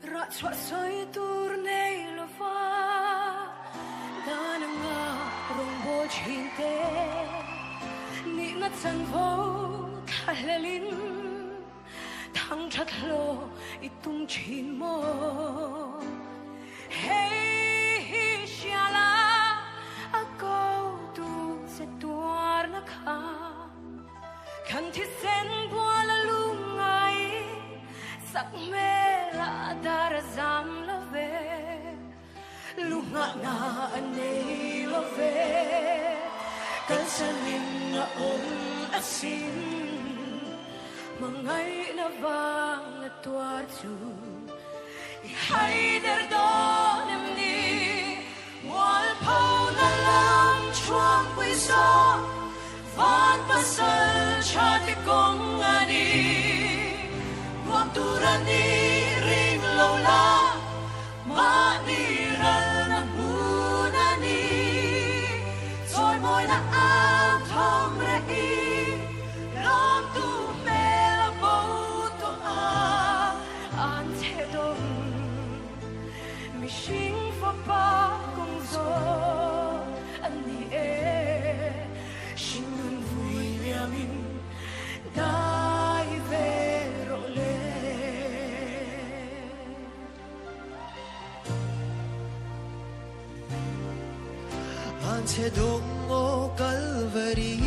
Ra chua soi tur nei lo fa Dan nga rong bo chin te Ni na chan vo thalelin Thang that lo itung chin mo Hey shala a go tu se tuar na kha Kan thi sen bua la lungai Sak me la dar zam la ve Lunga na anei la ve Kan sanin na asin Mangai na vang na tuar chu Hai der don em ni Wal pau na lam chuang quy so Van pasal cha te kong ani Wang turani ring lâu la Ma ni ral na munani Rồi môi na am thong ra i Lom tu me la bầu to a An te dong Mi shing fa pa kong zo An ni e Shing nun vui liamin Dai vero le Ante dungo Calvary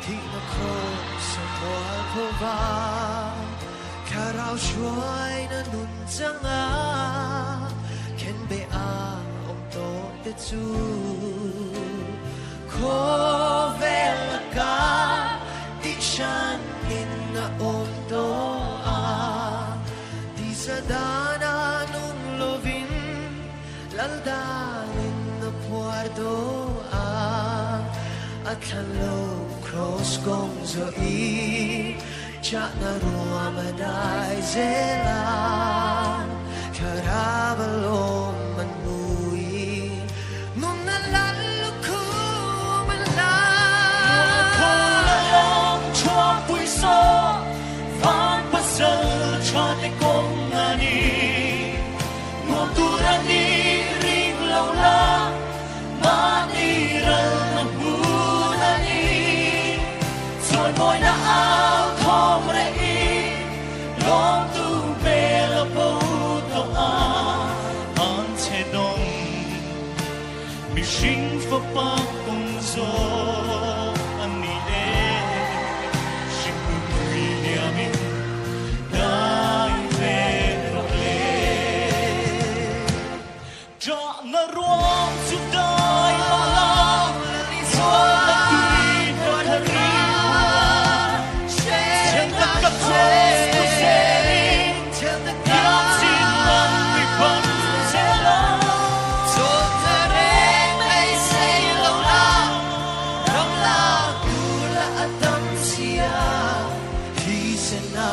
Thi na cross sa mual pova Karao shuai na nun zanga Ken be a om to te chu Ko vela ka Di shan in na om to a Di sa dana nun lovin Laldanin na puardo a At halo cross gong zo i Cha na rua maday zelan Karabalo man mui Nung nalalo ko man lang Kula long chua pui so Van pasal cha te kong ani Nuam turani ring lâu la Ma ni ral na munani Rồi môi na ao thom ra i Lom tu be la bầu to a An te dong Mi shing fa pa kong zo An ni e Shing nun vui liamin Dai vero le Ja na ruang su dai la la So la tui fa la ri Chen ta ka tos tu se Yam sin lan vi pan se la So ta reng ay say lâu la Rong la kula atam siya Hi se na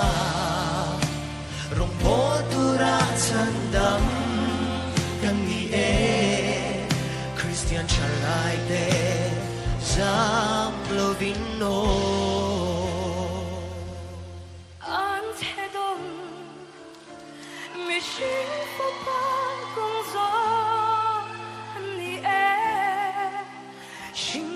Rong po tura sandam Yang ni e Christian chalai de Zam lovino An te dong Mi shing fa pa kong zo An ni e Shing